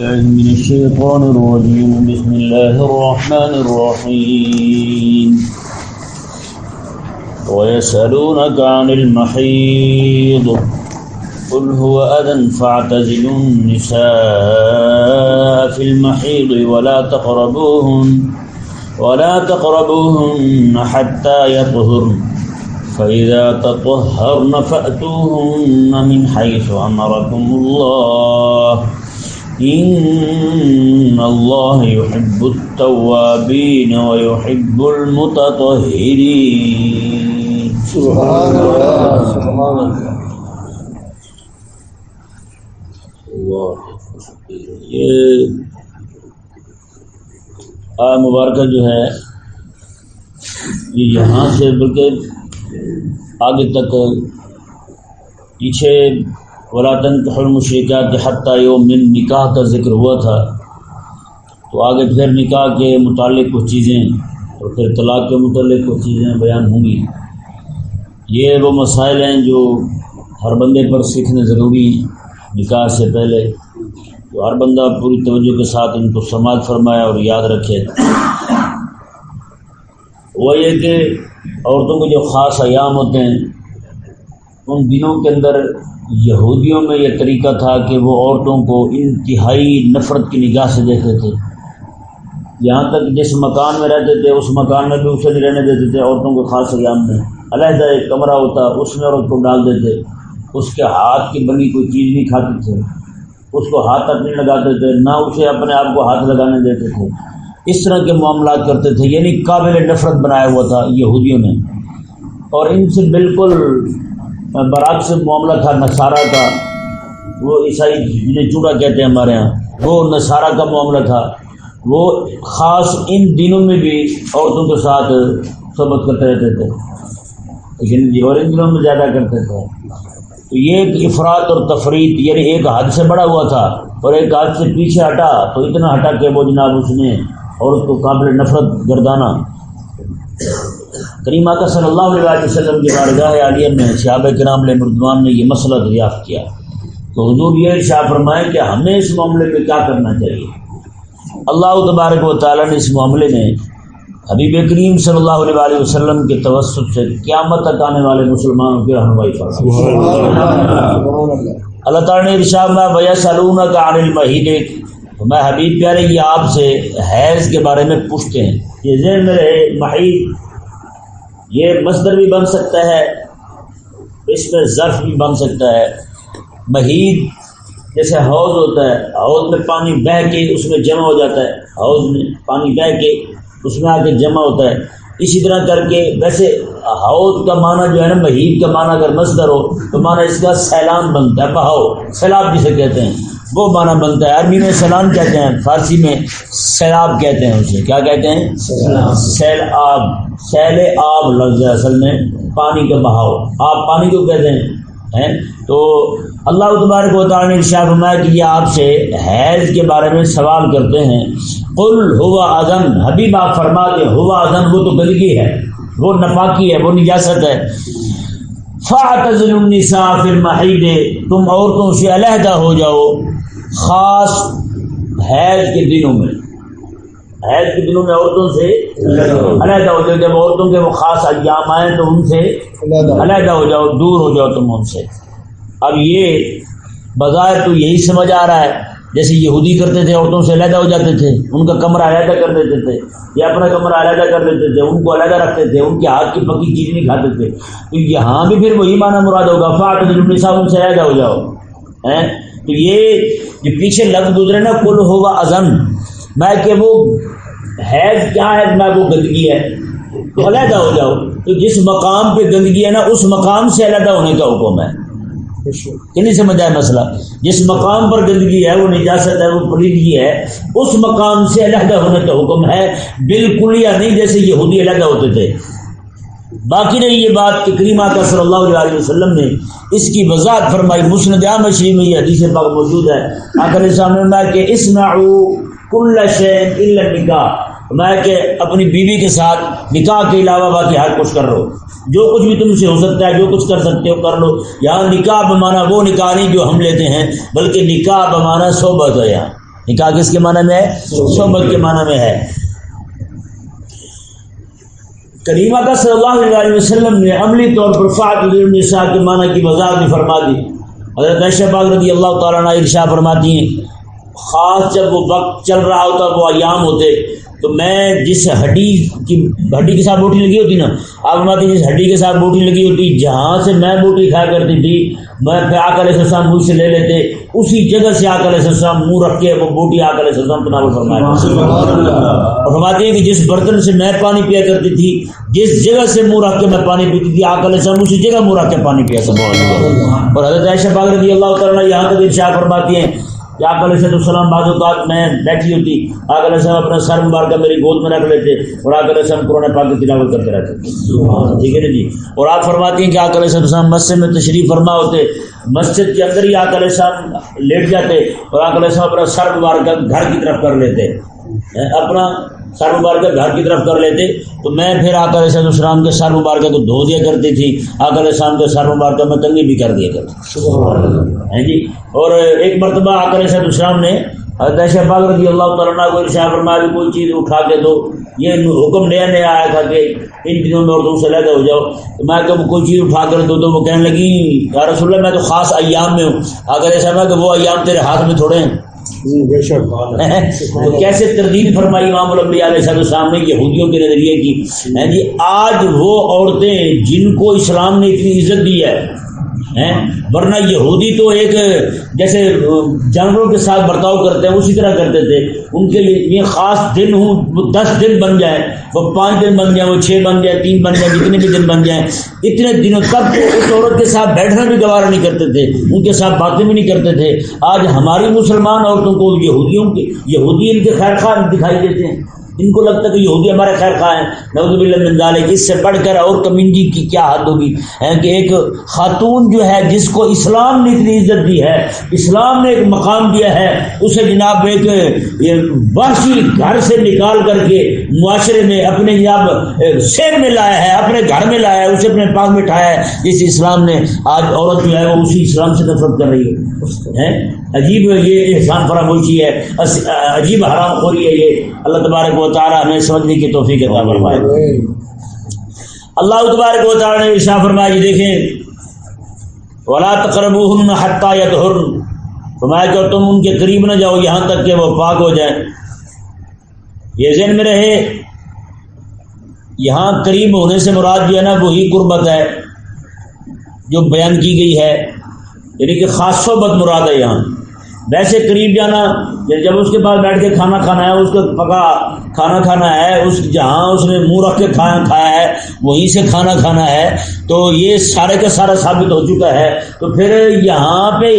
من الشيطان الرجيم بسم الله الرحمن الرحيم ويسألونك عن المحيض قل هو أذى فاعتزلوا النساء في المحيض ولا تقربوهن حتى يطهرن فإذا تطهرن فأتوهن من حيث أمركم الله إن الله يحب التوابين ويحب المتطهرين سبحان اللہ سبحان اللہ۔ یہ آیت مبارکہ جو ہے یہ یہاں سے بلکہ آگے تک پیچھے وَلَا تَنكِحُوا الْمُشْرِكَاتِ حَتَّى يُؤْمِنَّ نکاح کا ذکر ہوا تھا، تو آگے پھر نکاح کے متعلق کچھ چیزیں اور پھر طلاق کے متعلق کچھ چیزیں بیان ہوں گی۔ یہ وہ مسائل ہیں جو ہر بندے پر سیکھنے ضروری ہیں نکاح سے پہلے، تو ہر بندہ پوری توجہ کے ساتھ ان کو سماعت فرمائے اور یاد رکھے۔ وہ یہ کہ عورتوں کے جو خاص ایام ہوتے ہیں ان دنوں کے اندر یہودیوں میں یہ طریقہ تھا کہ وہ عورتوں کو انتہائی نفرت کی نگاہ سے دیکھتے تھے، یہاں تک جس مکان میں رہتے تھے اس مکان میں بھی اسے نہیں رہنے دیتے تھے۔ عورتوں کے خاص ایام میں علیحدہ ایک کمرہ ہوتا، اس میں عورت کو ڈال دیتے، اس کے ہاتھ کی بنی کوئی چیز نہیں کھاتے تھے، اس کو ہاتھ تک نہیں لگاتے تھے، نہ اسے اپنے آپ کو ہاتھ لگانے دیتے تھے، اس طرح کے معاملات کرتے تھے، یعنی قابل نفرت بنایا ہوا تھا یہودیوں نے۔ اور ان سے بالکل برعکس معاملہ تھا نصارہ کا، وہ عیسائی جنہیں چوڑا کہتے ہیں ہمارے ہاں، وہ نصارہ کا معاملہ تھا، وہ خاص ان دنوں میں بھی عورتوں کے ساتھ صحبت کرتے رہتے تھے، اور ان دنوں میں زیادہ کرتے تھے۔ تو یہ ایک افراط اور تفریط، یعنی ایک حد سے بڑا ہوا تھا اور ایک حد سے پیچھے ہٹا، تو اتنا ہٹا کہ وہ جناب اس نے عورت کو قابل نفرت گردانا۔ کریم آقا صلی اللہ علیہ وسلم کی بارگاہ عالیہ میں صحابہ کرام علیہ رضوان نے یہ مسئلہ دریافت کیا، تو حضور یہ ارشاد فرمائے کہ ہمیں اس معاملے میں کیا کرنا چاہیے۔ اللہ تبارک و تعالیٰ نے اس معاملے میں حبیب کریم صلی اللہ علیہ وسلم کے توسط سے قیامت تک آنے والے مسلمانوں کی رہنمائی فرمائی۔ اللہ تعالیٰ نے ارشاد میں وَيَسْأَلُونَكَ عَنِ الْمَحِيضِ، میں حبیب پیارے یہ آپ سے حیض کے بارے میں پوچھتے ہیں۔ یہ ذہن میں رہے، محیض یہ مصدر بھی بن سکتا ہے، اس میں ظرف بھی بن سکتا ہے۔ محیض جیسے حوض ہوتا ہے، حوض میں پانی بہہ کے اس میں جمع ہو جاتا ہے، حوض میں پانی بہہ کے اس میں آ کے جمع ہوتا ہے، اسی طرح کر کے ویسے حوض کا معنی جو ہے نا، محیط کا معنی اگر مصدر ہو تو معنی اس کا سیلان بنتا ہے، بہاؤ، سیلاب جسے کہتے ہیں وہ معنی بنتا ہے۔ عربی میں سیلان کہتے ہیں، فارسی میں سیلاب کہتے ہیں، اسے کیا کہتے ہیں؟ سیل آب، سیل آب لفظ ہے اصل میں پانی کا بہاؤ، آپ پانی کو کہتے ہیں۔ تو اللہ تبارک و تعالیٰ نے ارشاد فرمایا کہ یہ آپ سے حیض کے بارے میں سوال کرتے ہیں۔ قل هو اذن، حبیب آپ فرما دیں هو اذن، وہ تو گندگی ہے، وہ ناپاکی ہے، وہ نجاست ہے۔ فاعتزلوا النساء فی المحیض، تم عورتوں سے علیحدہ ہو جاؤ خاص حیض کے دنوں میں، حیض کے دنوں میں عورتوں سے علیحدہ ہو جاؤ۔ جب عورتوں کے وہ خاص ایام آئیں تو ان سے علیحدہ ہو جاؤ، دور ہو جاؤ تم ان سے۔ اب یہ بظاہر تو یہی سمجھ آ رہا ہے جیسے یہودی کرتے تھے، عورتوں سے علیحدہ ہو جاتے تھے، ان کا کمرہ علیحدہ کر دیتے تھے یا اپنا کمرہ علیحدہ کر دیتے تھے، ان کو علیحدہ رکھتے تھے، ان کے ہاتھ کی پکی چیز نہیں کھاتے تھے۔ تو یہاں بھی پھر وہی معنی مراد ہوگا فاعتزلوا النساء، ان سے علیحدہ ہو جاؤ۔ تو یہ جو پیچھے لفظ گزرے نا قل هو اذن، میں کہ وہ حیض کیا ہے، میں وہ گندگی ہے، تو علیحدہ ہو جاؤ۔ تو جس مقام پہ گندگی ہے نا اس مقام سے علیحدہ ہونے کا حکم ہے۔ کہ نہیں سمجھ آئے مسئلہ؟ جس مقام پر گندگی ہے، وہ نجاست ہے، وہ پلیدگی ہے، اس مقام سے علیحدہ ہونے کا حکم ہے، بالکل یا نہیں جیسے یہودی علیحدہ ہوتے تھے۔ باقی رہی یہ بات کہ کریم آقا صلی اللہ علیہ وسلم نے اس کی وضاحت فرمائی، مسند احمد شریف میں یہ حدیث پاک موجود ہے۔ آقا نے سامنے میں کہ اسمعوا کل شیء الا النکاح، میں کہ اپنی بیوی کے ساتھ نکاح کے علاوہ باقی ہر کچھ کر لو، جو کچھ بھی تم سے ہو سکتا ہے، جو کچھ کر سکتے ہو کر لو۔ یہاں نکاح بمانا وہ نکاح نہیں جو ہم لیتے ہیں، بلکہ نکاح بمانا صحبت ہے۔ یہاں نکاح کس کے معنی میں ہے؟ صحبت کے معنی میں ہے۔ کریمہ کا صلی اللہ علیہ وسلم نے عملی طور پر فاعل النساء کے معنی کی وضاحت بھی فرما دی۔ حضرت عائشہ پاک رضی اللہ تعالیٰ عنہ ارشاد فرماتی ہیں خاص جب وہ وقت چل رہا ہوتا وہ ایام ہوتے تو میں جس ہڈی کے ساتھ بوٹی لگی ہوتی نا، آپ فرماتی جس ہڈی کے ساتھ بوٹی لگی ہوتی جہاں سے میں بوٹی کھایا کرتی تھی میں پھر آقا علیہ السلام منہ سے لے لیتے، اسی جگہ سے آقا علیہ السلام منہ رکھ کے وہ بوٹی آقا علیہ السلام تناول فرمایا۔ اور فرماتے ہیں کہ جس برتن سے میں پانی پیا کرتی تھی جس جگہ سے منہ رکھ کے میں پانی پیتی تھی آقا علیہ السلام اسی جگہ منہ رکھ کے پانی پیا سب۔ اور حضرت عائشہ پاک رضی اللہ تعالیٰ یہاں تک ارشاد فرماتی ہیں کہ آقا علیہ السلام بعض اوقات میں بیٹھی ہوتی آقا علیہ السلام اپنا سر مبارکہ میری گود میں رکھ لیتے اور آقا علیہ السلام قرآن پاک کی تلاوت کرتے رہتے، ٹھیک ہے نا جی۔ اور آپ فرماتی ہیں کہ آقا علیہ السلام مسجد میں تشریف فرما ہوتے، مسجد کے اندر ہی آقا علیہ السلام لیٹ جاتے اور آقا علیہ السلام اپنا سر مبارکہ گھر کی طرف کر لیتے، اپنا سر مبارکہ گھر کی طرف کر لیتے تو میں پھر آقا علیہ السلام کے سر مبارکہ کو دھو دیا کرتی تھی، آقا علیہ السلام کے سر مبارکہ میں کنگھی بھی کر دیا کرتی جی۔ اور ایک مرتبہ آقا علیہ السلام نے حضرت عائشہ پاک رضی اللہ تعالیٰ عنہ کو ارشاد فرمایا کوئی چیز اٹھا کے دو، یہ حکم نیا آیا تھا کہ ان دنوں میں عورتوں سے علیحدہ ہو جاؤ، تو میں کہ کوئی چیز اٹھا کر دو تو وہ کہنے لگی یا رسول اللہ میں تو خاص ایام میں ہوں۔ آقا علیہ السلام کہ وہ ایام تیرے ہاتھ میں تھوڑے ہیں، تو کیسے تردید فرمائی امام الانبیاء علیہ السلام نے یہودیوں کے نظریے کی۔ آج وہ عورتیں جن کو اسلام نے اتنی عزت دی ہے، ورنہ یہودی تو ایک جیسے جانوروں کے ساتھ برتاؤ کرتے ہیں اسی طرح کرتے تھے، ان کے لیے یہ خاص دن ہوں وہ 10 دن بن جائیں، وہ 5 دن بن جائیں، وہ 6 بن جائیں، 3 بن جائیں، جتنے بھی دن بن جائیں، اتنے دنوں تک اس عورت کے ساتھ بیٹھنا بھی گوارا نہیں کرتے تھے، ان کے ساتھ باتیں بھی نہیں کرتے تھے۔ آج ہماری مسلمان عورتوں کو یہودی ان کے خیر خواہ دکھائی دیتے ہیں، ان کو لگتا ہے کہ یہودی ہمارے خیر خواہ ہیں، نعوذ باللہ من ذالک۔ اس سے بڑھ کر اور کمینگی کی کیا حد ہوگی کہ ایک خاتون جو ہے جس کو اسلام نے اتنی عزت دی ہے، اسلام نے ایک مقام دیا ہے، اسے جناب ایک وحشی گھر سے نکال کر کے معاشرے میں اپنے جناب سیر میں لایا ہے، اپنے گھر میں لایا ہے، اسے اپنے پاس میں اٹھایا ہے، جس اسلام نے آج عورت جو ہے وہ اسی اسلام سے نفرت کر رہی ہے۔ عجیب یہ احسان فراموشی ہے، عجیب حرام خوری ہے یہ۔ اللہ تبارک و تعالی ہمیں سمجھنے کی توفیق عطا فرمائے۔ اللہ تبارک و تعالی نے ارشاد فرمایا، دیکھیں وَلَا تَقْرَبُوهُنَّ حَتَّى يَطْهُرْنَ، فرمایا کہ تم ان کے قریب نہ جاؤ یہاں تک کہ وہ پاک ہو جائیں۔ یہ ذہن میں رہے یہاں قریب ہونے سے مراد جو ہے نا وہی قربت ہے جو بیان کی گئی ہے، یعنی کہ خاص صحبت مراد ہے یہاں۔ ویسے قریب جانا جب اس کے پاس بیٹھ کے کھانا کھانا ہے، اس کو پکا کھانا کھانا ہے، اس جہاں اس نے منہ رکھ کے کھانا کھایا ہے وہیں سے کھانا کھانا ہے، تو یہ سارے کا سارا ثابت ہو چکا ہے۔ تو پھر یہاں پہ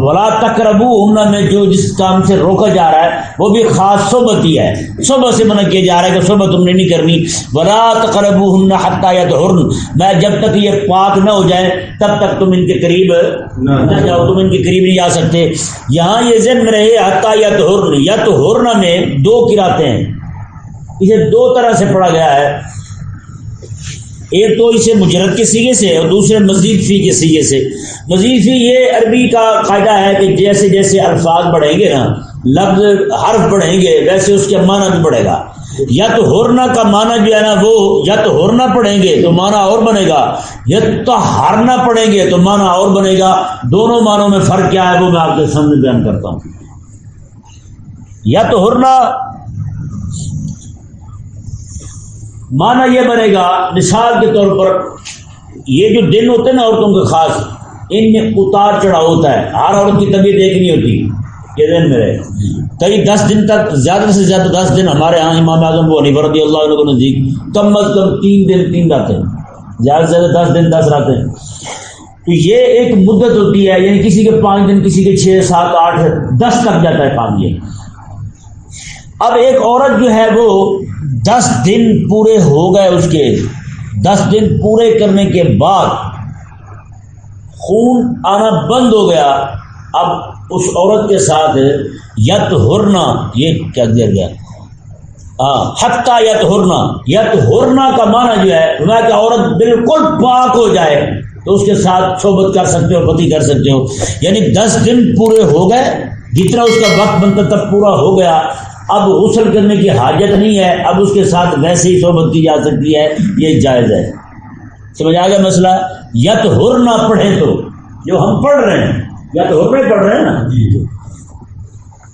ولا تقربوہن میں جو جس کام سے روکا جا رہا ہے وہ بھی خاص صحبت ہی ہے، صحبت سے منع کیا جا رہا ہے کہ صحبت تم نے نہیں کرنی۔ ولا تقربوہن حتی یطہرن، میں جب تک یہ پاک نہ ہو جائیں تب تک تم ان کے قریب نہ جاؤ، تم ان کے قریب نہیں جا سکتے۔ یہاں یہ ذہن میں رہے حتی یطہرن، یطہرن میں 2 قراتیں ہیں، اسے 2 طرح سے پڑھا گیا ہے، ایک تو اسے مجرد کے سیغے سے اور دوسرے مزید فی کے سیغے سے۔ مزید فی یہ عربی کا قاعدہ ہے کہ جیسے جیسے الفاظ بڑھیں گے نا، لفظ حرف بڑھیں گے ویسے اس کا معنی بھی بڑھے گا۔ یطہرنا کا معنی جو ہے نا وہ یطہرنا پڑھیں گے تو معنی اور بنے گا، یطہرنا پڑھیں گے تو معنی اور بنے گا۔ دونوں معنوں میں فرق کیا ہے وہ میں آپ کے سامنے بیان کرتا ہوں۔ یطہرنا معنی یہ بنے گا، مثال کے طور پر یہ جو دن ہوتے ہیں نا عورتوں کے خاص، ان میں اتار چڑھاؤ ہوتا ہے، ہر عورت کی طبیعت ایک نہیں ہوتی، یہ ذہن میں رہے۔ کئی 10 دن تک، زیادہ سے زیادہ 10 دن، ہمارے ہاں امام اعظم ابو حنیفہ رضی اللہ عنہ کو نزدیک کم از کم 3 دن 3 راتیں، زیادہ سے زیادہ 10 دن 10 راتیں۔ تو یہ ایک مدت ہوتی ہے، یعنی کسی کے 5 دن، کسی کے 6 7 8 10 تک جاتا ہے کام یہ۔ اب ایک عورت جو ہے وہ 10 دن پورے ہو گئے، اس کے 10 دن پورے کرنے کے بعد خون آنا بند ہو گیا، اب اس عورت کے ساتھ یطہرنا، یہ کیا دیا گیا، حتی یطہرنا، یطہرنا کا معنی جو ہے میں کہ عورت بالکل پاک ہو جائے تو اس کے ساتھ صحبت کر سکتے ہو، پتی کر سکتے ہو۔ یعنی 10 دن پورے ہو گئے جتنا اس کا وقت بنتا تب پورا ہو گیا، اب غسل کرنے کی حاجت نہیں ہے، اب اس کے ساتھ ویسے ہی صحبت کی جا سکتی ہے، یہ جائز ہے۔ سمجھ آ گیا مسئلہ؟ یطہر نہ پڑھیں تو جو ہم پڑھ رہے ہیں یطہر نہیں پڑھ رہے ہیں نا،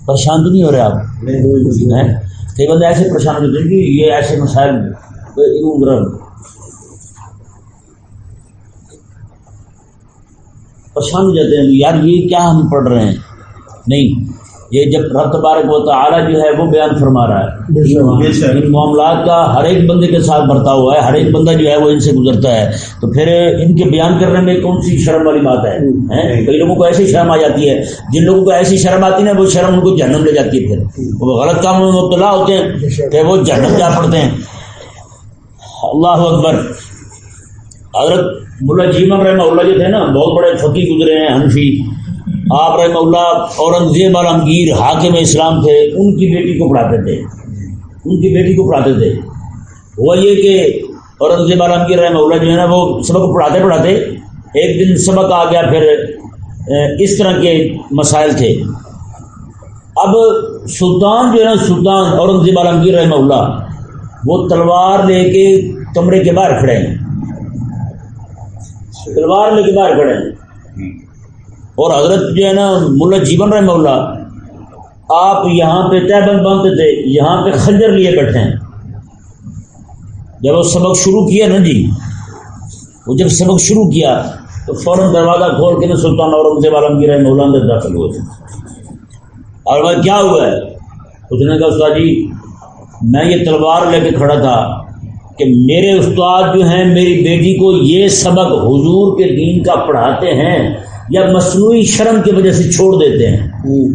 پریشان تو نہیں ہو رہے آپ؟ کئی بندے ایسے پریشان ہوتے ہیں کہ یہ ایسے مسائل پریشان ہو جاتے ہیں، یار یہ کیا ہم پڑھ رہے ہیں؟ نہیں، یہ جب رب تبارک و تعالیٰ جو ہے وہ بیان فرما رہا ہے ان معاملات کا، ہر ایک بندے کے ساتھ برتا ہوا ہے، ہر ایک بندہ جو ہے وہ ان سے گزرتا ہے، تو پھر ان کے بیان کرنے میں کون سی شرم والی بات ہے؟ کئی لوگوں کو ایسی شرم آ جاتی ہے، جن لوگوں کو ایسی شرم آتی ہے نا، وہ شرم ان کو جہنم لے جاتی ہے، پھر وہ غلط کاموں میں مبتلا ہوتے ہیں، پھر وہ جہنم جا پڑتے ہیں۔ اللہ اکبر۔ حضرت ملا جیمن رحمہ اللہ جو تھے نا، بہت بڑے فقیہ گزرے ہیں حنفی، آپ رحمہ اللہ اورنگزیب عالمگیر حاکم اسلام تھے، ان کی بیٹی کو پڑھاتے تھے۔ ہوا یہ کہ اورنگزیب عالمگیر رحمہ اللہ جو ہے نا، وہ سبق پڑھاتے ایک دن سبق آ گیا، پھر اس طرح کے مسائل تھے۔ اب سلطان جو ہے نا، سلطان اورنگزیب عالمگیر رحمہ اللہ، وہ تلوار لے کے کمرے کے باہر کھڑے ہیں، اور حضرت جو ہے نا ملا جیون رحمہ اللہ، آپ یہاں پہ تہبند باندھتے تھے، یہاں پہ خنجر لیے بیٹھے ہیں۔ جب وہ سبق شروع کیا نا جی، جب سبق شروع کیا تو فوراً دروازہ کھول کے نا سلطان اورنگزیب عالمگیر رحمہ اللہ اندر داخل ہوئے تھے، اور میں کیا ہوا ہے؟ اس نے کہا استاد جی میں یہ تلوار لے کے کھڑا تھا کہ میرے استاد جو ہیں میری بیٹی کو یہ سبق حضور کے دین کا پڑھاتے ہیں یا مصنوعی شرم کی وجہ سے چھوڑ دیتے ہیں؟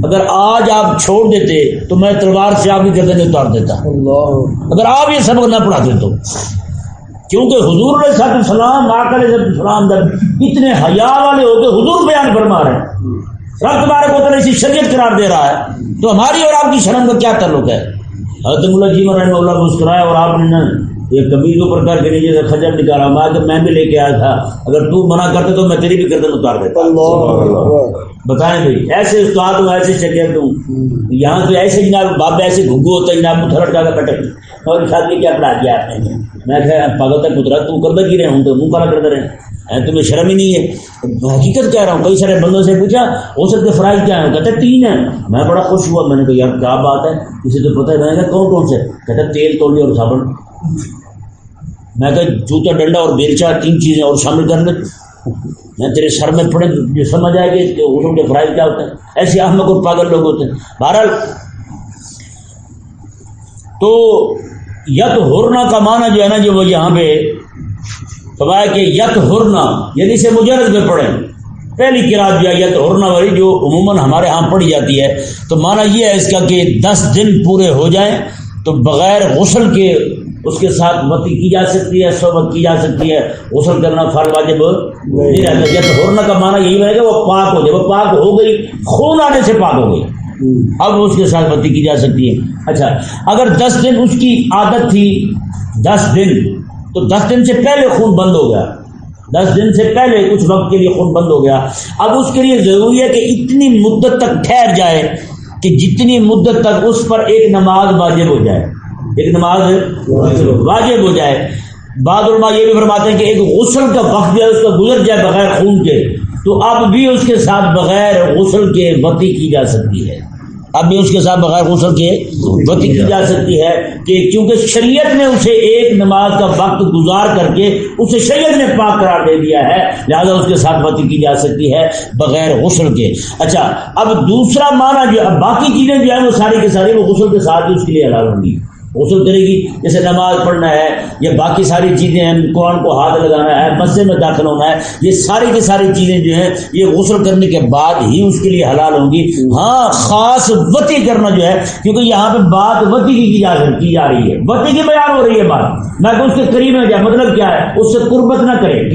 اگر آج آپ چھوڑ دیتے تو میں تلوار سے آپ کی گردن اتار دیتا، اگر آپ یہ سبق نہ پڑھاتے تو، کیونکہ حضور علیہ السلام آقا علیہ السلام اتنے حیا والے ہو کے حضور بیان فرما رہے ہیں، رب تبارک و تعالیٰ اسی شریعت قرار دے رہا ہے، تو ہماری اور آپ کی شرم کا کیا تعلق ہے؟ حضرت ملا جیون رحمہ اللہ مسکرایا، اور آپ نے نا یہ کبھی کے اوپر کر کے نیچے سے خنجر نکالا، میں بھی لے کے آیا تھا، اگر تو منع کرتے تو میں تیری بھی گردن اتار دیتا۔ بتائیں بھائی، ایسے استاد ہوں، ایسے شریعت ہوں، یہاں تو ایسے جناب باپ ایسے گھگو ہوتا ہے جناب، متھر لٹکا کے بیٹھے، اور شادی کیا پڑھا دیا آپ نے؟ میں کہا پاگل تک پترا تم کردہ کی رہے ہوں تو منہ کالا کرتے رہے، تمہیں شرم ہی نہیں ہے؟ حقیقت کہہ رہا ہوں، کئی سارے بندوں سے پوچھا غسل کے فرائض کیا ہیں؟ کہتے 3 ہیں۔ میں بڑا خوش ہوا، میں نے کہا یار کیا بات ہے، کسی تو پتہ ہے؟ میں نے کہا کون سے؟ کہتا تیل، تولیہ اور صابن۔ میں کہا جوتا ڈنڈا اور بیلچا 3 چیزیں اور شامل کر لیں، میں تیرے سر میں پڑے جو سمجھ آئے گی کہ غسل کے فرائض کیا ہوتے ہیں۔ ایسے احمق اور پاگل لوگ ہوتے ہیں۔ بہرحال تو یطہرنا کا معنی جو ہے نا جو وہ یہاں پہ فرمایا کہ یطہرنا یعنی سے مجرد میں پڑھیں۔ پہلی قرات جو ہے یطہرنا والی جو عموماً ہمارے ہاں پڑھی جاتی ہے، تو معنی یہ ہے اس کا کہ 10 دن پورے ہو جائیں تو بغیر غسل کے اس کے ساتھ وطی کی جا سکتی ہے، صحبت کی جا سکتی ہے، غسل کرنا فرض واجب نہیں رہتا۔ یطہرنا کا معنی یہی ہے کہ وہ پاک ہو جائے، وہ پاک ہو گئی، خون آنے سے پاک ہو گئی، اب اس کے ساتھ وطی کی جا سکتی ہے۔ اچھا، اگر 10 دن اس کی عادت تھی 10 دن، تو 10 دن سے پہلے خون بند ہو گیا، 10 دن سے پہلے کچھ وقت کے لیے خون بند ہو گیا، اب اس کے لیے ضروری ہے کہ اتنی مدت تک ٹھہر جائے کہ جتنی مدت تک اس پر ایک نماز واجب ہو جائے، ایک نماز واجب ہو جائے۔ بعض علماء یہ بھی فرماتے ہیں کہ ایک غسل کا وقت جو ہے اس کا گزر جائے بغیر خون کے، تو اب بھی اس کے ساتھ بغیر غسل کے وطی کی جا سکتی ہے، اب بھی اس کے ساتھ بغیر غسل کے وطی کی جا سکتی ہے، کہ کیونکہ شریعت نے اسے ایک نماز کا وقت گزار کر کے اسے شریعت نے پاک قرار دے دیا ہے، لہذا اس کے ساتھ وطی کی جا سکتی ہے بغیر غسل کے۔ اچھا، اب دوسرا معنی جو اب باقی چیزیں جو ہیں وہ ساری کی ساری وہ غسل کے ساتھ ہی اس کے لیے حلال ہوں گی، غسل کرے گی، جیسے نماز پڑھنا ہے یا باقی ساری چیزیں ہیں، قرآن کو ہاتھ لگانا ہے، مسجد میں داخل ہونا ہے، یہ ساری کی ساری چیزیں جو ہیں یہ غسل کرنے کے بعد ہی اس کے لیے حلال ہوں گی۔ ہاں، خاص وطی کرنا جو ہے، کیونکہ یہاں پہ بات وطی کی جا رہی ہے، وطی کی بیان ہو رہی ہے بات، میں کہ اس کے قریب میں جائے، مطلب کیا ہے؟ اس سے قربت نہ کرے،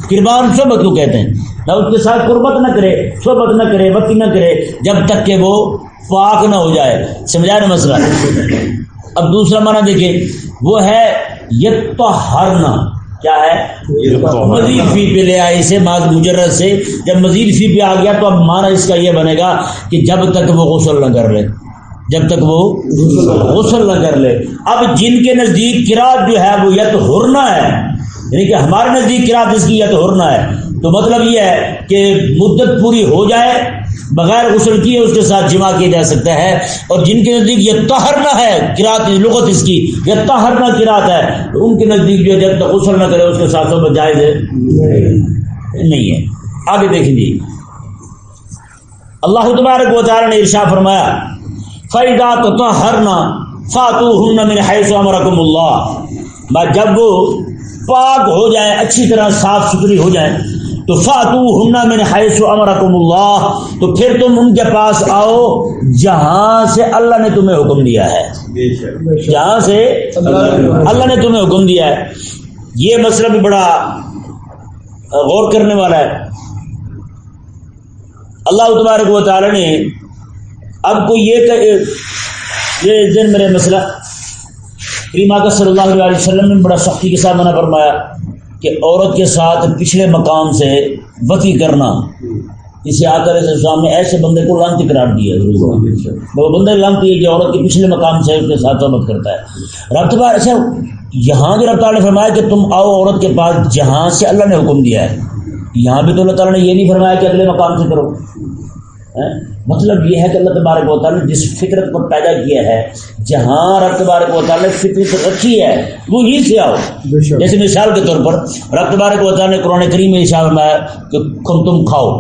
قربان صحبت کو کہتے ہیں، نہ اس کے ساتھ قربت نہ کرے، صحبت نہ کرے، وطی نہ کرے جب تک کہ وہ پاک نہ ہو جائے۔ سمجھا نا مسئلہ؟ اب دوسرا معنی دیکھیں، وہ ہے یطہرنا، کیا ہے مزید فی پہ لے آئے اسے مجرد سے. جب مزید فی پہ آ گیا تو اب معنی اس کا یہ بنے گا کہ جب تک وہ غسل نہ کر لے، جب تک وہ غسل نہ کر لے. اب جن کے نزدیک قرات جو ہے وہ یطہرنا ہے، یعنی کہ ہمارے نزدیک قرات اس کی یطہرنا ہے، تو مطلب یہ ہے کہ مدت پوری ہو جائے بغیر غسل کیے اس کے ساتھ جماع کیا جا سکتا ہے. اور جن کے نزدیک یہ طہرنا ہے قرات لغت اس کی یہ طہرنا قرات ہے، تو ان کے نزدیک جو جب تک غسل نہ کرے اس کے ساتھ صحبت جائز نہیں ہے. آگے دیکھیں جی، اللہ تبارک و تعالی نے ارشاد فرمایا فَإِذَا تَطَهَّرْنَ فَأْتُوهُنَّ مِنْ حَيْثُ أَمَرَكُمُ اللَّهُ. جب وہ پاک ہو جائیں، اچھی طرح صاف ستھری ہو جائیں، تو فَأْتُوهُنَّ مِنْ حَيْثُ أَمَرَكُمُ اللَّهُ، تو پھر تم ان کے پاس آؤ جہاں سے اللہ نے تمہیں حکم دیا ہے، جہاں سے اللہ نے تمہیں حکم دیا ہے. یہ مسئلہ بھی بڑا غور کرنے والا ہے. اللہ تبارک و تعالی نے اب کو یہ دن میرے مسئلہ کریم آقا صلی اللہ علیہ وسلم نے بڑا سختی کے ساتھ منع فرمایا کہ عورت کے ساتھ پچھلے مقام سے وطی کرنا، اسے آقا علیہ السلام نے ایسے بندے کو لعنتی قرار دیا. وہ بندہ لعنتی ہے کہ عورت کے پچھلے مقام سے اس کے ساتھ صحبت کرتا ہے. رب تعالیٰ ایسا یہاں جو رب تعالیٰ نے فرمایا کہ تم آؤ عورت کے پاس جہاں سے اللہ نے حکم دیا ہے، یہاں بھی تو اللہ تعالیٰ نے یہ نہیں فرمایا کہ اگلے مقام سے کرو. مطلب یہ ہے کہ اللہ تبارک و تعالیٰ نے جس فطرت کو پیدا کیا ہے، جہاں رب تبارک و تعالیٰ نے فطرت رکھی ہے وہیں سے آؤ. جیسے مثال کے طور پر رب تبارک و تعالیٰ نے قرآن کریم میں ارشاد فرمایا کہ تم کھاؤ،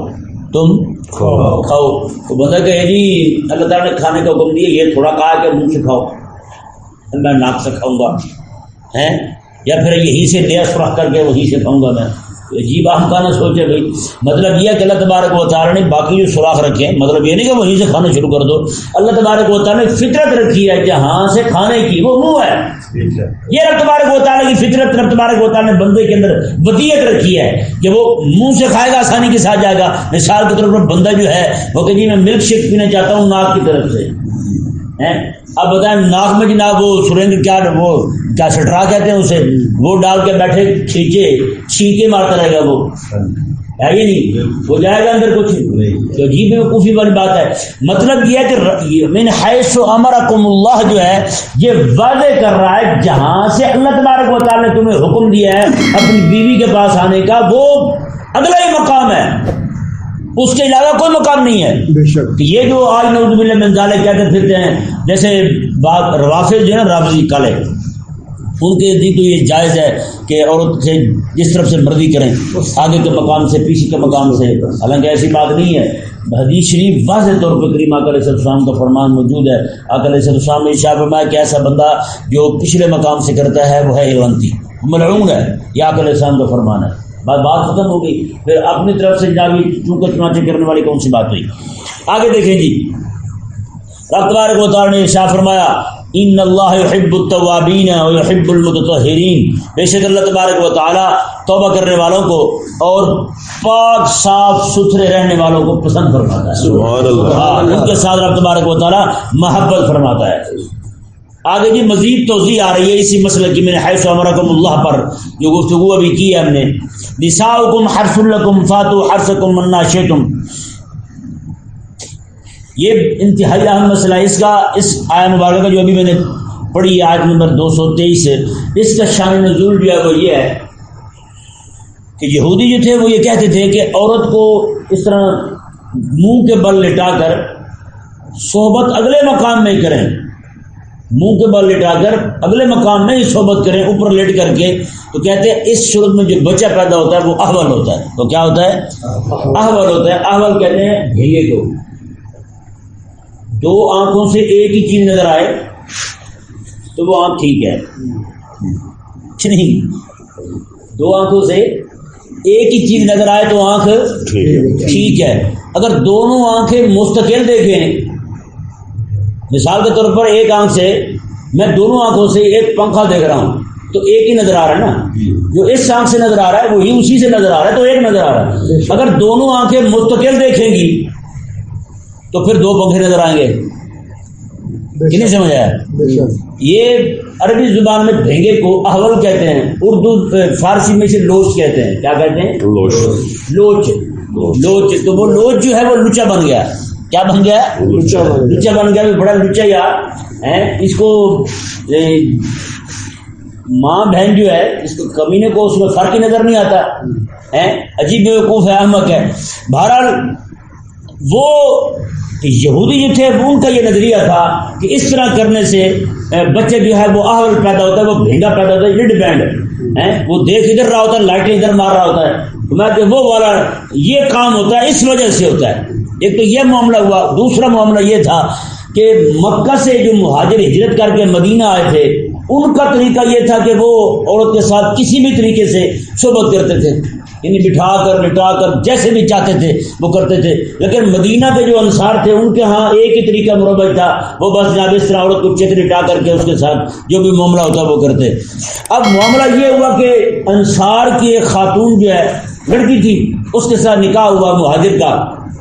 تم کھاؤ. تو بندہ کہے جی اللہ تعالیٰ نے کھانے کا حکم دیا، یہ تھوڑا کہا کہ منہ سے کھاؤ، میں ناک سے کھاؤں گا، یا پھر یہیں سے دیا سوراخ کر کے وہیں سے کھاؤں گا میں. عجیب ہم کا نہ سوچے بھائی. مطلب یہ کہ اللہ تبارک و تعالیٰ نے باقی جو سوراخ رکھے ہیں، مطلب یہ نہیں کہ وہیں سے کھانا شروع کر دو. اللہ تبارک و تعالیٰ نے فطرت رکھی ہے جہاں سے کھانے کی، وہ منہ ہے. یہ رب تبارک و تعالیٰ کی فطرت، رب تبارک و تعالیٰ نے بندے کے اندر ودیت رکھی ہے کہ وہ منہ سے کھائے گا، آسانی کے ساتھ جائے گا. مثال کے طور پر بندہ جو ہے وہ کہ جی میں ملک شیک پینا چاہتا ہوں ناک کی طرف سے، اب بتائیں ناک میں جناب وہ سرنگ کیا سٹرا کہتے ہیں اسے، وہ ڈال کے بیٹھے کھینچے چھینکے مارتا رہے گا، وہ ہے یہ نہیں، وہ جائے گا اندر کچھ. تو عجیب بیوقوفی والی بات ہے. مطلب یہ ہے کہ من حیث امرکم اللہ جو ہے یہ واضح کر رہا ہے جہاں سے اللہ تبارک و تعالیٰ نے تمہیں حکم دیا ہے اپنی بیوی کے پاس آنے کا، وہ اگلا ہی مقام ہے، اس کے علاوہ کوئی مقام نہیں ہے. یہ جو آج نعوذ باللہ من ذالک کہتے پھرتے ہیں، جیسے بات روافض جو ہے نا، رافضی کالے، ان کے دن تو یہ جائز ہے کہ عورت سے جس طرف سے مرضی کریں، آگے کے مقام سے، پیچھے کے مقام سے. حالانکہ ایسی بات نہیں ہے. حدیث شریف واضح طور پر کریم آقا علیہ السلام کا فرمان موجود ہے. آقا علیہ السلام نے ارشاد فرمایا کہ ایسا بندہ جو پچھلے مقام سے کرتا ہے وہ ہے ایونتی، ملعون ہے. یہ آقا علیہ السلام کا فرمان ہے. بات ختم ہو گئی. پھر اپنی طرف سے جناب چونکہ چنانچہ کرنے والی کون سی بات ہوئی. آگے دیکھیں جی، رب تبارک و تعالیٰ نے ارشاد فرمایا ان اللہ یحب التوابین ویحب المتطہرین، بے شک اللہ تبارک و تعالیٰ توبہ کرنے والوں کو اور پاک صاف ستھرے رہنے والوں کو پسند فرماتا ہے. سبحان اللہ. ان کے ساتھ رب تبارک و تعالیٰ محبت فرماتا ہے. آگے جی مزید توضیح آ رہی ہے اسی مسئلے کی. میں نے حیث امرکم اللہ پر جو گفتگو ابھی کی ہے ہم نے، نساؤکم حرث لکم فاتوا حرثکم منا شئتم، یہ انتہائی اہم مسئلہ ہے. اس کا اس آیت مبارکہ کا جو ابھی میں نے پڑھی آیت نمبر 223 ہے، اس کا شان نزول جو ہے وہ یہ ہے کہ یہودی جو تھے وہ یہ کہتے تھے کہ عورت کو اس طرح منہ کے بل لٹا کر صحبت اگلے مقام میں ہی کریں، منہ کے بل لٹا کر اگلے مقام میں ہی صحبت کریں اوپر لیٹ کر کے. تو کہتے ہیں اس صورت میں جو بچہ پیدا ہوتا ہے وہ احول ہوتا ہے. تو کیا ہوتا ہے؟ احول ہوتا ہے. احول کہتے ہیں بھیے کو دو آنکھوں سے ایک ہی چیز نظر آئے تو وہ آنکھ ٹھیک ہے، نہیں دو آنکھوں سے ایک ہی چیز نظر آئے تو آنکھ ٹھیک ہے. اگر دونوں آنکھیں مستقل دیکھیں، مثال کے طور پر ایک آنکھ سے میں دونوں آنکھوں سے ایک پنکھا دیکھ رہا ہوں تو ایک ہی نظر آ رہا ہے نا، جو اس آنکھ سے نظر آ رہا ہے وہی اسی سے نظر آ رہا ہے تو ایک نظر آ رہا ہے. اگر دونوں آنکھیں مستقل دیکھیں گی تو پھر دو پنکھے نظر آئیں گے. کہ نہیں سمجھ آیا؟ یہ عربی زبان میں بھینگے کو احول کہتے ہیں، اردو فارسی میں سے لوچ کہتے ہیں. کیا کہتے ہیں؟ لوچ. تو وہ لوچ جو ہے وہ لچا بن گیا. کیا بن گیا؟ لچا بن گیا. بڑا لچا یار اس کو ماں بہن جو ہے اس کو کمینے کو اس میں فرق ہی نظر نہیں آتا ہے. عجیب بیوقوف ہے، احمق ہے. بہرحال وہ یہودی جو تھے ان کا یہ نظریہ تھا کہ اس طرح کرنے سے بچے جو ہے وہ احول پیدا ہوتا ہے، وہ بھینگا پیدا ہوتا ہے، لڈ بینڈ وہ دیکھ ادھر رہا ہوتا ہے، لائٹیں ادھر مار رہا ہوتا ہے. میں کہ وہ والا یہ کام ہوتا ہے، اس وجہ سے ہوتا ہے. ایک تو یہ معاملہ ہوا. دوسرا معاملہ یہ تھا کہ مکہ سے جو مہاجر ہجرت کر کے مدینہ آئے تھے ان کا طریقہ یہ تھا کہ وہ عورت کے ساتھ کسی بھی طریقے سے صحبت کرتے تھے، یعنی بٹھا کر لٹا کر جیسے بھی چاہتے تھے وہ کرتے تھے. لیکن مدینہ کے جو انصار تھے ان کے ہاں ایک ہی طریقہ مروج تھا، وہ بس جب اس طرح عورت کو چت لٹا کر کے اس کے ساتھ جو بھی معاملہ ہوتا وہ کرتے. اب معاملہ یہ ہوا کہ انصار کی ایک خاتون جو ہے لڑکی تھی، اس کے ساتھ نکاح ہوا مہاجر کا.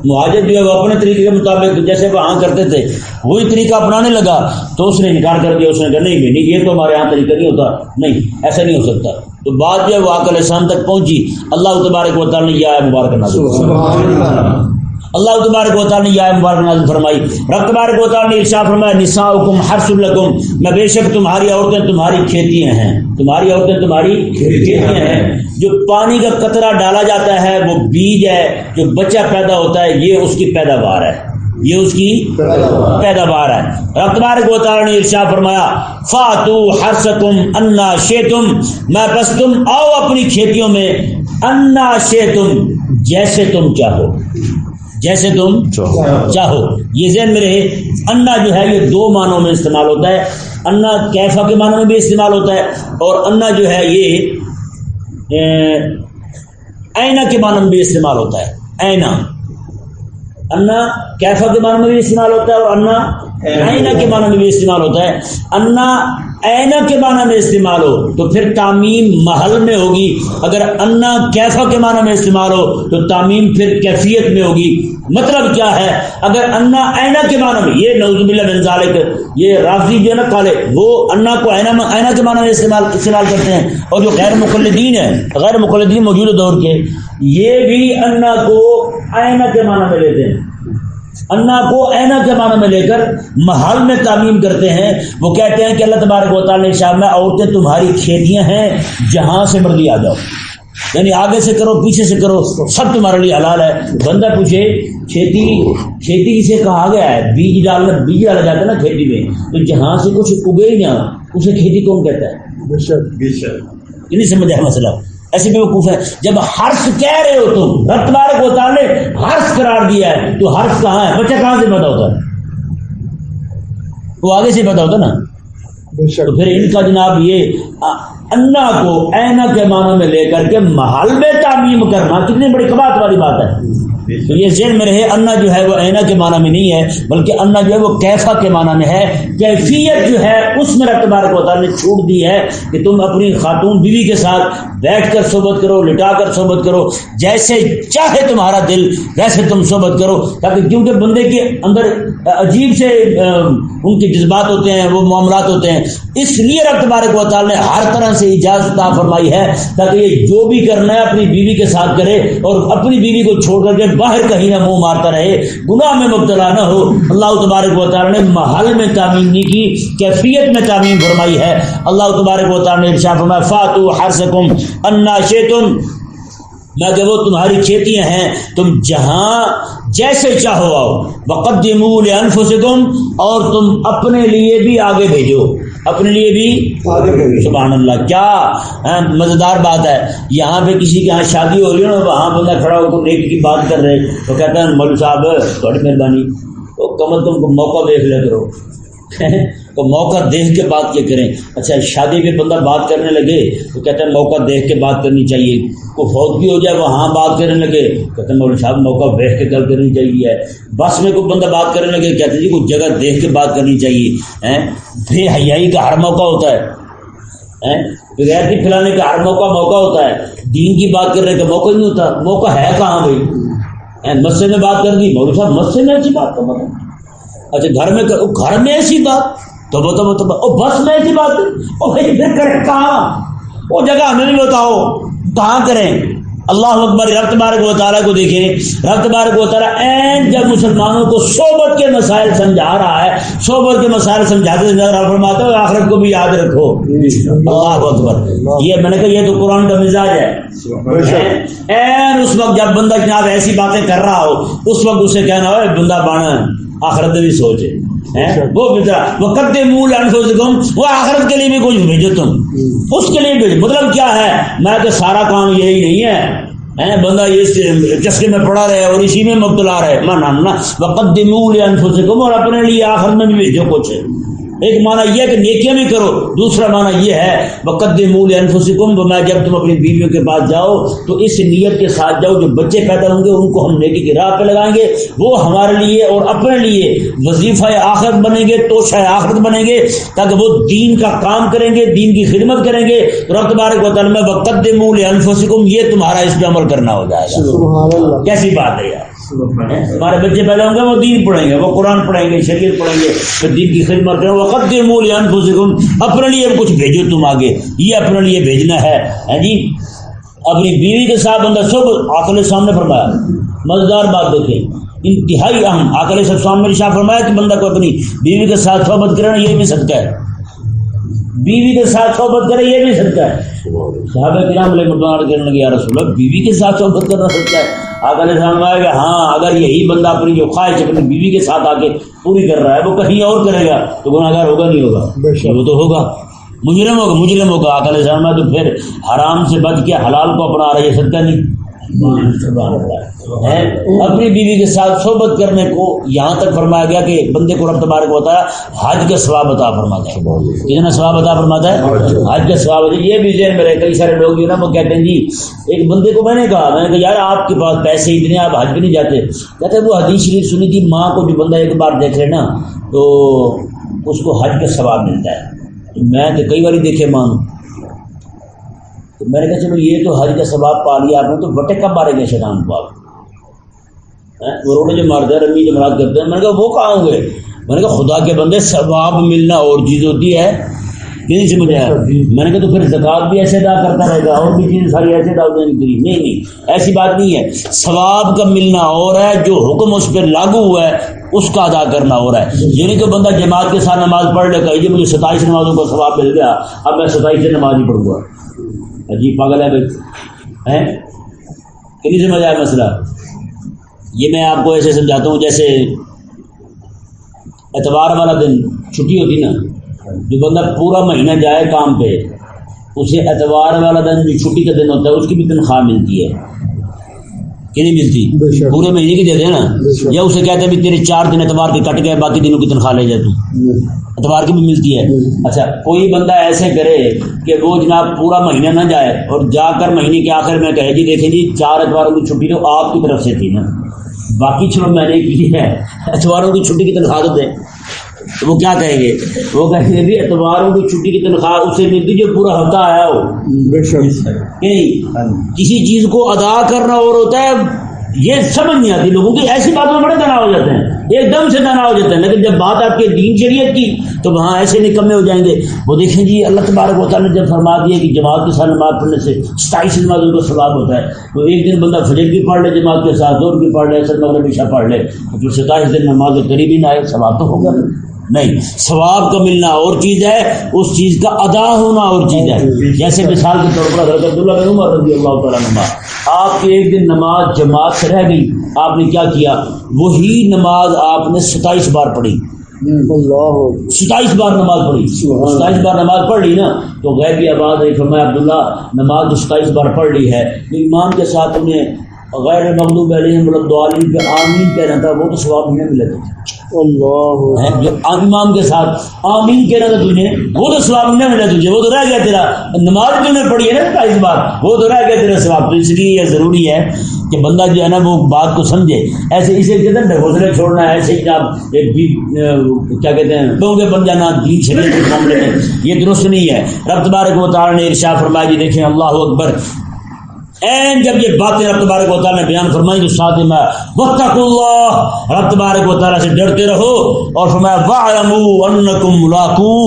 مہاجر جو ہے وہ اپنے طریقے کے مطابق جیسے وہاں کرتے تھے وہی طریقہ اپنانے لگا، تو اس نے انکار کر دیا. اس نے کہا نہیں یہ تو ہمارے یہاں طریقہ نہیں ہوتا، نہیں ایسا نہیں ہو سکتا. تو بات جو ہے وہ عقل لسان تک پہنچی. اللہ تبارک و تعالی نے یہ آیت مبارک نازل اللہ تبارک و تعالی نے یہ آیت مبارک نازل فرمائی. رب تبارک و تعالی نے ارشاد فرمایا نساؤکم حرث لکم، میں بے شک تمہاری عورتیں تمہاری کھیتیاں ہیں. تمہاری عورتیں تمہاری کھیتیاں ہیں. جو پانی کا قطرہ ڈالا جاتا ہے وہ بیج ہے، جو بچہ پیدا ہوتا ہے یہ اس کی پیداوار ہے، یہ اس کی پیداوار ہے. رب تبارک و تعالی نے ارشاد فرمایا فاتو حرثکم انا شئتم، میں پس تم آؤ اپنی کھیتیوں میں انا شئتم، جیسے تم چاہو، جیسے تم چاہو. یہ ذہن میں رہے. انا جو ہے یہ دو معنوں میں استعمال ہوتا ہے. انا کیفا کے معنوں میں بھی استعمال ہوتا ہے، اور انا جو ہے یہ اینا کے معنوں میں بھی استعمال ہوتا ہے. اینا انا کیفا کے معنوں میں بھی استعمال ہوتا ہے اور انا اینا کے معنوں میں بھی استعمال ہوتا ہے. انا اینا کے معنی میں استعمال ہو تو پھر تعمیم محل میں ہوگی، اگر انا کیفا کے معنی میں استعمال ہو تو تعمیم پھر کیفیت میں ہوگی. مطلب کیا ہے؟ اگر انا اینا کے معنی میں، یہ نعوذ باللہ من ذالک، یہ رافضی جو ہے نا کالے، وہ انا کو اینا کے معنی میں استعمال کرتے ہیں، اور جو غیر مقلدین ہیں، غیر مقلدین موجودہ دور کے، یہ بھی انا کو اینا کے معنی میں لیتے ہیں. انا کو اینا کے معنی میں لے کر محل میں تعمیم کرتے ہیں. وہ کہتے ہیں کہ اللہ تبارک و تعالی نے ارشاد میں عورتیں تمہاری کھیتیاں ہیں، جہاں سے مرضی آ جاؤ، یعنی آگے سے کرو پیچھے سے کرو، سب تمہارے لیے حلال ہے. بندہ پوچھے کھیتی اسے کہا گیا ہے، بیج ڈالا جاتا ہے نا کھیتی میں، تو جہاں سے کچھ اگے ہی نہ اسے کھیتی کون کہتا ہے؟ یہ نہیں سمجھ آیا مسئلہ. ایسے بھی وقوف ہے. جب حرث کہہ رہے ہو تم، رب تبارک و تعالی نے حرث قرار دیا ہے، تو حرث کہاں ہے؟ بچہ کہاں سے پیدا ہوتا ہے؟ وہ آگے سے پیدا ہوتا نا. تو پھر ان کا جناب یہ انا کو اینا کے معنی میں لے کر کے محل میں تعمیم کرنا کتنی بڑی کباہت والی بات ہے. تو یہ ذہن میں رہے، انا جو ہے وہ اینا کے معنی میں نہیں ہے، بلکہ انا جو ہے وہ کیفا کے معنی میں ہے. کیفیت جو ہے اس میں رب تبارک و تعالی نے چھوٹ دی ہے کہ تم اپنی خاتون بیوی کے ساتھ بیٹھ کر صحبت کرو، لٹا کر صحبت کرو، جیسے چاہے تمہارا دل ویسے تم صحبت کرو. تاکہ کیونکہ بندے کے اندر عجیب سے ان کے جذبات ہوتے ہیں، وہ معاملات ہوتے ہیں، اس لیے رب تبارک و تعالی نے ہر طرح سے اجازت عطا فرمائی ہے تاکہ یہ جو بھی کرنا ہے اپنی بیوی کے ساتھ کرے، اور اپنی بیوی کو چھوڑ کر کے باہر کہیں نہ منہ مارتا رہے، گناہ میں مبتلا نہ ہو. اللہ تبارک و تعالی نے محل میں تعمیم نہیں کی، کیفیت میں تعمیم فرمائی ہے. اللہ تبارک و تعالی نے ارشاد فرمایا فاتو حرثکم انا شئتم، میں کہ وہ تمہاری کھیتیاں ہیں، تم جہاں جیسے چاہو آؤ. وقدموا لانفسکم، اور تم اپنے لیے بھی آگے بھیجو، اپنے لیے بھی سبحان اللہ. کیا مزیدار بات ہے. یہاں پہ کسی کے یہاں شادی ہو رہی ہے نا، وہاں بندہ کھڑا ہو کر نیکی کی بات کر رہے، تو کہتا ہے مولوی صاحب تھوڑی مہربانی، تو کم از کم موقع دیکھ لیا کرو تو موقع دیکھ کے بات کیا کریں. اچھا شادی پہ بندہ بات کرنے لگے تو کہتا ہے موقع دیکھ کے بات کرنی چاہیے. کوئی فوت بھی ہو جائے وہاں بات کرنے لگے، کہتے ہیں مولوی صاحب موقع دیکھ کے گل کرنی چاہیے. بس میں کوئی بندہ بات کرنے لگے، کہتے ہیں جی کوئی جگہ دیکھ کے بات کرنی چاہیے. بے حیائی کا ہر موقع ہوتا ہے، بغیرتی پھیلانے کا ہر موقع ہوتا ہے، دین کی بات کرنے کا موقع نہیں ہوتا. موقع ہے کہاں بھائی؟ مسجد میں بات کر دی، مولوی صاحب مسجد میں ایسی بات کا مطلب، اچھا گھر میں ایسی بات، تو بس میں ایسی بات پھر کریں کہاں؟ وہ جگہ ہمیں بھی بتاؤ کہاں کریں؟ اللہ اکبر. رب تبارک و تعالیٰ کو دیکھیں, رب تبارک و تعالیٰ این جب مسلمانوں کو صحبت کے مسائل سمجھا رہا ہے, صحبت کے مسائل سمجھاتے سمجھاتے فرماتا ہے آخرت کو بھی یاد رکھو. اللہ اکبر. یہ میں نے کہا یہ تو قرآن کا مزاج ہے. این اس وقت جب بندہ جناب ایسی باتیں کر رہا ہو اس وقت اسے کہنا ہو بندہ بانا آخرت بھی سوچے. وہ وقدموا لانفسکم, وہ آخرت کے لیے بھی کچھ بھیجو, تم اس کے لیے بھیجو. مطلب کیا ہے؟ میں کہ سارا کام یہی نہیں ہے, بندہ یہ چسکے میں پڑا رہے اور اسی میں مبتلا رہے. نہ وقدموا لانفسکم, اور اپنے لیے آخرت میں بھی بھیجو کچھ. ایک معنی یہ ہے کہ نیکیاں بھی کرو, دوسرا معنی یہ ہے وقدموا لانفسکم, میں جب تم اپنی بیویوں کے پاس جاؤ تو اس نیت کے ساتھ جاؤ جو بچے پیدا ہوں گے ان کو ہم نیکی کی راہ پہ لگائیں گے, وہ ہمارے لیے اور اپنے لیے وظیفہ آخرت بنیں گے, توشہ آخرت بنیں گے, تاکہ وہ دین کا کام کریں گے, دین کی خدمت کریں گے. رب تبارک و تعالیٰ میں وقدموا لانفسکم, یہ تمہارا اس پہ عمل کرنا ہو جائے گا. کیسی بات ہے یار؟ ہمارے بچے پیدا ہوں گے وہ دین پڑھیں گے, وہ قرآن پڑھیں گے, شریعت پڑھیں گے, پھر دین کی خدمت کریں. وقدموا لانفسکم, اپنے لیے کچھ بھیجو تم آگے, یہ اپنے لیے بھیجنا ہے جی. اپنی بیوی کے ساتھ بندہ صحبت, آقا علیہ السلام نے فرمایا مزیدار بات دیکھیں, انتہائی اہم. آقا علیہ السلام نے ارشاد فرمایا کہ بندہ کو اپنی بیوی کے ساتھ صحبت کرنا یہ بھی صدقہ ہے, بیوی کے ساتھ صحبت کرے یہ بھی صدقہ ہے. صحابہ کرام علیہ رضوان کہنے لگے یا رسول اللہ بیوی کے ساتھ صحبت کرنا صدقہ ہے؟ آقا علیہ السلام نے کہ ہاں, اگر یہی بندہ اپنی جو خواہش اپنی بیوی کے ساتھ آ کے پوری کر رہا ہے وہ کہیں اور کرے گا تو گناہگار ہوگا نہیں ہوگا؟ وہ تو ہوگا, مجرم ہوگا. آقا علیہ السلام نے تو پھر حرام سے بچ کے حلال کو اپنا رہا ہے, یہ صدقہ نہیں ہے. اپنی بیوی کے ساتھ صحبت کرنے کو یہاں تک فرمایا گیا کہ بندے کو رب تبارک و تعالیٰ حج کا ثواب عطا فرماتا ہے. کتنا ثواب عطا فرماتا ہے؟ حج کا ثواب. یہ بھی ذہن میں رہے, کئی سارے لوگ جو نا وہ کہتے ہیں جی, ایک بندے کو میں نے کہا یار آپ کے پاس پیسے اتنے آپ حج بھی نہیں جاتے. کہتے ہیں وہ حدیث شریف سنی تھی, ماں کو جو بندہ ایک بار دیکھ لے نا تو اس کو حج کا ثواب ملتا ہے. میں تو کئی بار دیکھے ماں, تو میں نے کہا چلو یہ تو حج کا ثواب پا لیا آپ نے, تو بٹے کب ماریں گے شیطان کو آپ؟ وہ روڈے جو مارتے ہیں رمی جو مراد کرتے ہیں. میں نے کہا وہ کہاں ہوں گے؟ میں نے کہا خدا کے بندے ثواب ملنا اور چیز ہوتی ہے, نہیں سمجھ آیا؟ میں نے کہا تو پھر زکوٰۃ بھی ایسے ادا کرتا رہے گا اور بھی چیزیں ساری ایسے ادا ہوتی ہیں. نہیں ایسی بات نہیں ہے. ثواب کا ملنا اور ہے, جو حکم اس پہ لاگو ہوا ہے اس کا ادا کرنا ہو رہا ہے. یعنی کہ بندہ جماعت کے ساتھ نماز پڑھ لے گا, یہ مجھے 27 نمازوں کا ثواب مل گیا, اب میں 27 نماز ہی پڑھوں گا. عجیب پاگل ہے بھائی, کہ نہیں سمجھ آیا مسئلہ؟ یہ میں آپ کو ایسے سمجھاتا ہوں جیسے اتوار والا دن چھٹی ہوتی نا, جو بندہ پورا مہینہ جائے کام پہ, اسے اتوار والا دن جو چھٹی کا دن ہوتا ہے اس کی بھی تنخواہ ملتی ہے کہ نہیں ملتی؟ پورے مہینے کی دیتے ہیں نا, یا اسے کہتے ہیں بھی تیرے 4 دن اتوار کے کٹ گئے باقی دنوں کی تنخواہ لے جا تو, اتوار کی بھی ملتی ہے. اچھا کوئی بندہ ایسے کرے کہ وہ جناب پورا مہینہ نہ جائے اور جا کر مہینے کے آخر میں کہے جی دیکھیں جی 4 اتواروں کی چھٹی تو آپ کی طرف سے تھی نا, باقی 6 مہینے کی ہے, اتواروں کی چھٹی کی تنخواہ تو دیں. تو وہ کیا کہیں گے؟ وہ کہیں گے بھی اتواروں کی چھٹی کی تنخواہ اسے ملتی جو پورا ہفتہ آیا ہو. کسی چیز کو ادا کرنا اور ہوتا ہے, یہ سمجھ نہیں آتی لوگوں کی. ایسی باتوں میں بڑے تناؤ ہو جاتے ہیں, ایک دم سے تناؤ ہو جاتے ہیں. لیکن جب بات آپ کے دین شریعت کی تو وہاں ایسے نکمے ہو جائیں گے. وہ دیکھیں جی اللہ تبارک و تعالیٰ نے جب فرما دیا کہ جماعت کے ساتھ نماز پڑھنے سے 27 نمازوں کا ثواب ہوتا ہے, تو ایک دن بندہ فجر بھی پڑھ لے جماعت کے ساتھ, ظہر بھی پڑھ لے, عصر مغرب عشاء پڑھ لے, تو 27 دن نماز قریب ہی نہ آئے, ثواب تو ہوگا نہیں. ثواب کا ملنا اور چیز ہے, اس چیز کا ادا ہونا اور چیز ہے. جیسے مثال کے طور پر حضرت عبداللہ بن عمر رضی اللہ تعالیٰ عنہ, آپ کی ایک دن نماز جماعت سے رہ گئی, آپ نے کیا کیا, وہی نماز آپ نے 27 بار پڑھی. 27 بار نماز پڑھی, 27 بار نماز پڑھ لی نا, تو غیبی آواز ہے فرمایا عبداللہ نماز 27 بار پڑھ لی ہے, تو امام کے ساتھ انہیں غیر مغضوب علیہم ولا الضالین پہ آمین کہنا تھا, وہ تو ثواب نہیں ملا تھا. جو امام کے ساتھ آمین کہنا تھا تجھے, وہ تو ثواب نہیں ملا تجھے, وہ تو رہ گیا تیرا. نماز جو نے پڑھی ہے نا 27 بار, وہ تو رہ گیا تیرا ثواب. تو اس لیے یہ ضروری ہے کہ بندہ جو ہے نا وہ بات کو سمجھے. ایسے اسے کہتے ہیں ڈھکوسلے چھوڑنا, ایسے ہی آپ ایک کیا کہتے ہیں ڈونگے بن جانا دین شریعت کے معاملے میں, یہ درست نہیں ہے. رب تبارک و تعالیٰ نے ارشاد فرمایا جی دیکھیں اللہ اکبر, این جب یہ باتیں رب تبارک و تعالیٰ نے بیان فرمائی تو ساتھ میں واتقوا اللہ، رب تبارک و تعالیٰ سے ڈرتے رہو، اور فرمایا واعلموا انکم ملاقوہ،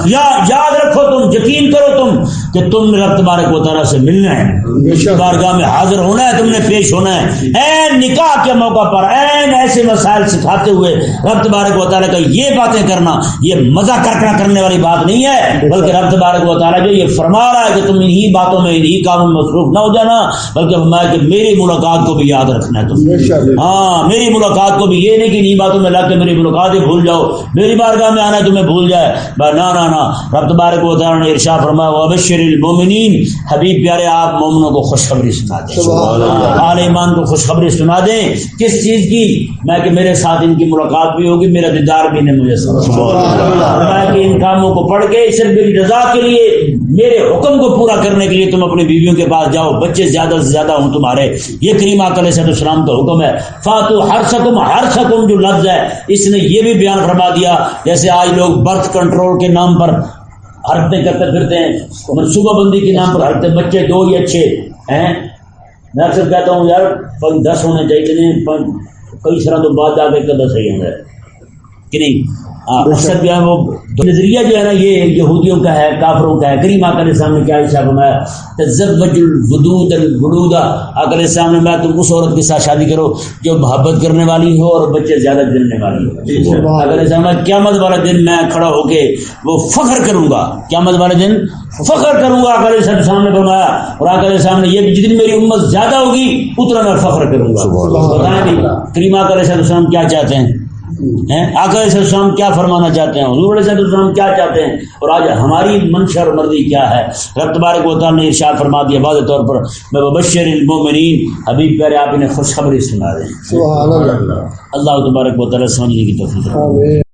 یاد رکھو، تم یقین کرو تم کہ تم نے رب تبارک و تعالیٰ سے ملنا ہے، بارگاہ میں حاضر ہونا ہے، تم نے پیش ہونا ہے۔ این نکاح کے موقع پر این ایسے مسائل سکھاتے ہوئے رب تبارک و تعالیٰ کا یہ باتیں کرنا یہ مزہ کرنے والی بات نہیں ہے، بلکہ رب تبارک و تعالیٰ جو یہ فرما رہا ہے کہ تم انہی باتوں میں انہی کاموں میں مصروف نہ ہو جانا، بلکہ فرمایا کہ میری ملاقات کو بھی یاد رکھنا ہے تم، ہاں میری ملاقات کو بھی، یہ نہیں کہ انہی باتوں میں لگ کے میری ملاقات ہی بھول جاؤ، میری بارگاہ میں آنا تمہیں بھول جائے، نہ نہ نہ، رب تبارک و تعالیٰ نے ارشاد فرمایا وبشر المومنین، حبیب پیارے آپ مومنوں کو خوشخبری سنا دیں، اہل ایمان کو خوشخبری سنا دیں، کس چیز کی؟ میں کہ میرے ساتھ ان کی ملاقات بھی ہوگی، میرا دیدار بھی نہیں مجھے فرمایا کہ ان کاموں کو پڑھ کے صرف میری رضا کے لیے، میرے حکم کو پورا کرنے کے لیے تم اپنی بیویوں کے پاس جاؤ، بچے زیادہ سے زیادہ ہوں تمہارے، یہ کریم آقا علیہ السلام کا حکم ہے۔ فاتو حرثکم جو لفظ ہے اس نے یہ بھی بیان فرما دیا، جیسے آج لوگ برتھ کنٹرول کے نام پر حرکتیں کرتے پھرتے ہیں، منصوبہ بندی کے نام پر حرکتیں، بچے 2 ہی اچھے ہیں، میں اکثر کہتا ہوں یار 10 ہونے چاہیے، کئی طرح تو بعد جا کے 10 صحیح ہوں گے کہ نہیں؟ اکثر جو ہے وہ نظریہ جو ہے نا یہ یہودیوں کا ہے، کافروں کا ہے۔ کریم آقا علیہ السلام نے کیا ارشاد فرمایا؟ تزوج الودود الولود، آقا علیہ السلام نے تم اس عورت کے ساتھ شادی کرو جو محبت کرنے والی ہو اور بچے زیادہ جننے والی ہو۔ آقا علیہ السلام نے قیامت والا دن میں کھڑا ہو کے وہ فخر کروں گا، قیامت والے دن فخر کروں گا، آقا علیہ السلام نے فرمایا، اور آقا علیہ السلام نے یہ بھی جتنی میری امت زیادہ ہوگی اتنا میں فخر کروں گا۔ بتائیں بھی کریم آقا علیہ السلام کیا چاہتے ہیں، آقا علیہ السلام کیا فرمانا چاہتے ہیں، حضور علیہ السلام کیا چاہتے ہیں، اور آج ہماری منشا اور مرضی کیا ہے۔ رب تبارک و تعالیٰ نے ارشاد فرما دیا واضح طور پر میں وبشر المومنین، حبیب پیارے آپ انہیں خوشخبری سنا دیں۔ اللہ تبارک و تعالیٰ سمجھنے کی توفیق۔